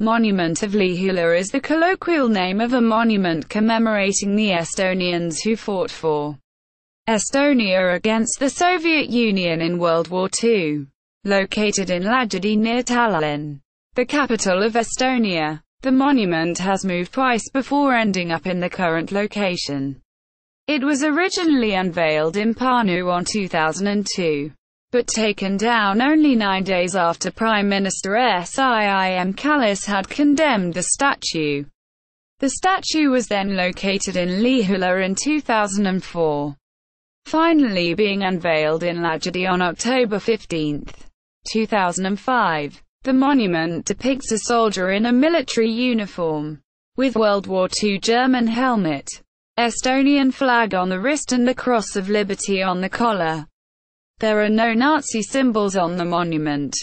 Monument of Lihula is the colloquial name of a monument commemorating the Estonians who fought for Estonia against the Soviet Union in World War II. Located in Lagedi near Tallinn, the capital of Estonia, the monument has moved twice before ending up in the current location. It was originally unveiled in Pärnu on 2002, but taken down only 9 days after Prime Minister Siim Kallas had condemned the statue. The statue was then located in Lihula in 2004, finally being unveiled in Lagedi on October 15, 2005. The monument depicts a soldier in a military uniform, with World War II German helmet, Estonian flag on the wrist and the Cross of Liberty on the collar. There are no Nazi symbols on the monument.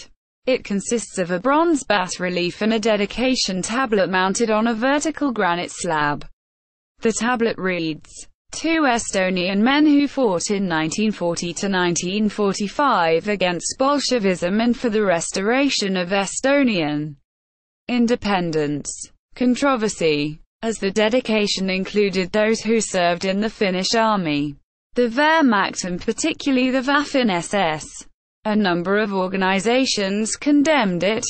It consists of a bronze bas-relief and a dedication tablet mounted on a vertical granite slab. The tablet reads, "To Estonian men who fought in 1940 to 1945 against Bolshevism and for the restoration of Estonian independence." Controversy, as the dedication included those who served in the Finnish army, the Wehrmacht and particularly the Waffen-SS. A number of organizations condemned it.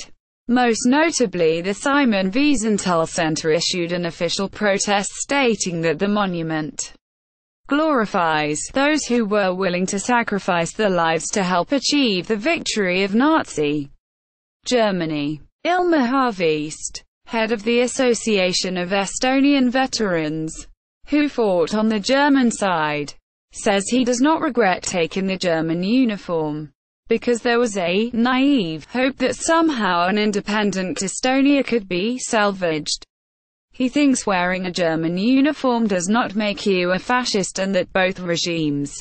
Most notably the Simon Wiesenthal Center issued an official protest stating that the monument glorifies those who were willing to sacrifice their lives to help achieve the victory of Nazi Germany. Ilmar Harvest, head of the Association of Estonian Veterans, who fought on the German side, says he does not regret taking the German uniform, because there was a naive hope that somehow an independent Estonia could be salvaged. He thinks wearing a German uniform does not make you a fascist and that both regimes,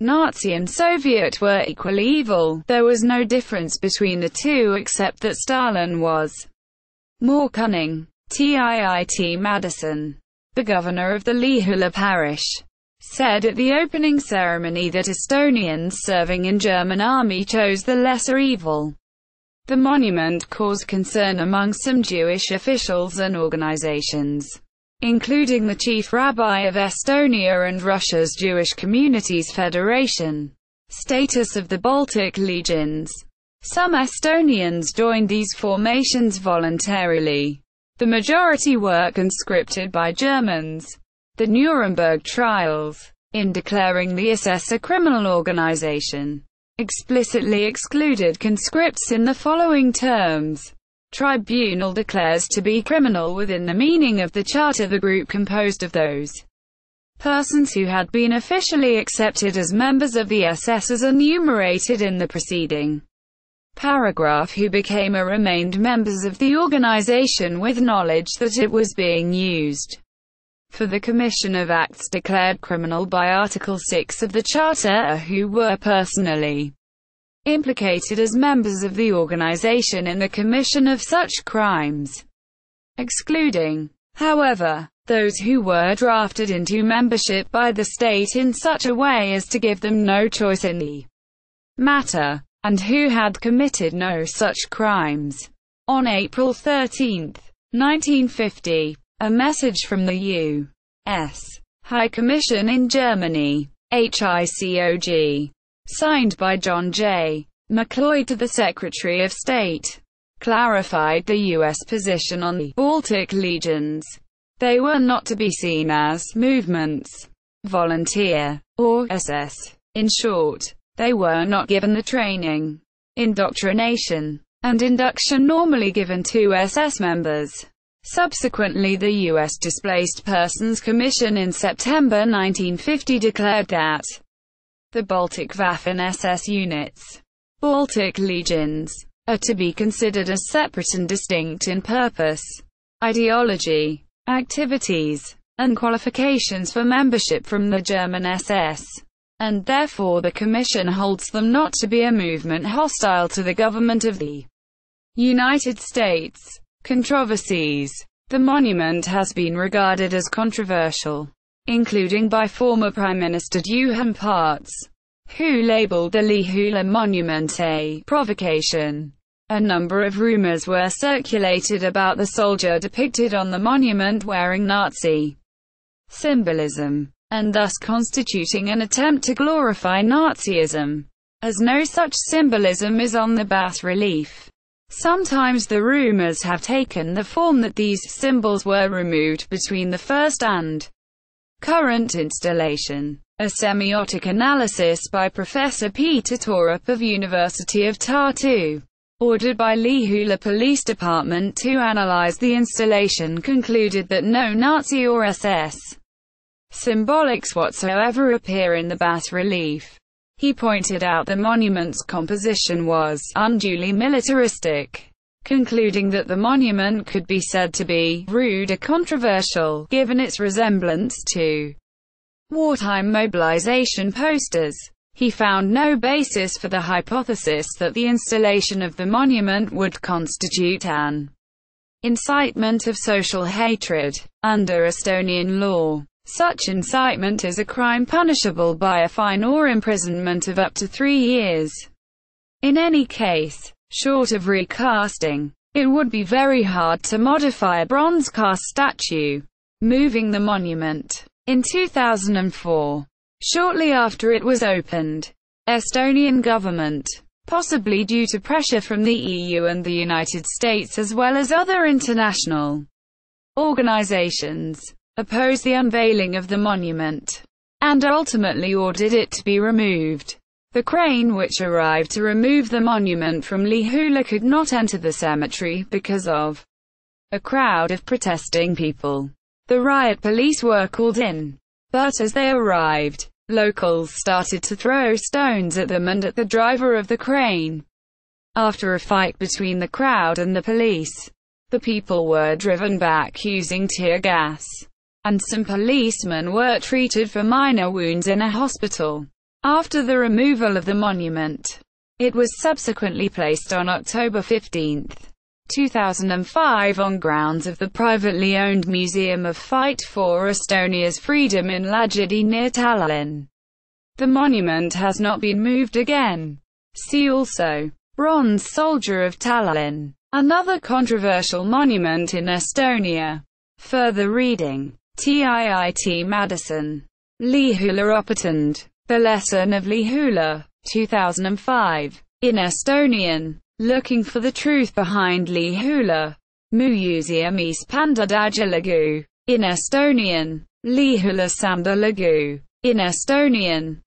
Nazi and Soviet, were equally evil. There was no difference between the two except that Stalin was more cunning. Tit Madison, the governor of the Lihula parish, said at the opening ceremony that Estonians serving in German army chose the lesser evil. The monument caused concern among some Jewish officials and organizations, including the chief rabbi of Estonia and Russia's Jewish Communities Federation. Status of the Baltic Legions. Some Estonians joined these formations voluntarily. The majority were conscripted by Germans. The Nuremberg trials, in declaring the SS a criminal organization, explicitly excluded conscripts in the following terms. Tribunal declares to be criminal within the meaning of the Charter the group composed of those persons who had been officially accepted as members of the SS as enumerated in the preceding paragraph who became or remained members of the organization with knowledge that it was being used for the commission of acts declared criminal by Article 6 of the Charter, who were personally implicated as members of the organization in the commission of such crimes, excluding, however, those who were drafted into membership by the state in such a way as to give them no choice in the matter, and who had committed no such crimes. On April 13, 1950, a message from the U.S. High Commission in Germany, HICOG, signed by John J. McLeod to the Secretary of State, clarified the U.S. position on the Baltic Legions. They were not to be seen as movements, volunteer, or SS. In short, they were not given the training, indoctrination, and induction normally given to SS members. Subsequently, the U.S. Displaced Persons Commission in September 1950 declared that the Baltic Waffen-SS units, Baltic Legions, are to be considered as separate and distinct in purpose, ideology, activities, and qualifications for membership from the German SS, and therefore the Commission holds them not to be a movement hostile to the government of the United States. Controversies. The monument has been regarded as controversial, including by former Prime Minister Juhan Parts, who labeled the Lihula monument a provocation A number of rumors were circulated about the soldier depicted on the monument wearing Nazi symbolism, and thus constituting an attempt to glorify Nazism, as no such symbolism is on the bas-relief. Sometimes the rumors have taken the form that these symbols were removed between the first and current installation. A semiotic analysis by Professor Peter Torup of University of Tartu, ordered by Lihula Police Department to analyze the installation, concluded that no Nazi or SS symbolics whatsoever appear in the bas-relief. He pointed out the monument's composition was unduly militaristic, concluding that the monument could be said to be rude or controversial, given its resemblance to wartime mobilization posters. He found no basis for the hypothesis that the installation of the monument would constitute an incitement of social hatred. Under Estonian law, such incitement is a crime punishable by a fine or imprisonment of up to 3 years. In any case, short of recasting, it would be very hard to modify a bronze-cast statue. Moving the monument. In 2004, shortly after it was opened, Estonian government, possibly due to pressure from the EU and the United States as well as other international organizations, opposed the unveiling of the monument, and ultimately ordered it to be removed. The crane which arrived to remove the monument from Lihula could not enter the cemetery because of a crowd of protesting people. The riot police were called in, but as they arrived, locals started to throw stones at them and at the driver of the crane. After a fight between the crowd and the police, the people were driven back using tear gas, and some policemen were treated for minor wounds in a hospital. After the removal of the monument, it was subsequently placed on October 15, 2005 on grounds of the privately owned Museum of Fight for Estonia's Freedom in Lagedi near Tallinn. The monument has not been moved again. See also: Bronze Soldier of Tallinn, another controversial monument in Estonia. Further reading: TIIT Madison. Lihula Opetund. The Lesson of Lihula, 2005. In Estonian. Looking for the truth behind Lihula. Muuseumis Pandadaja. In Estonian. Lihula Samda Lagu. In Estonian.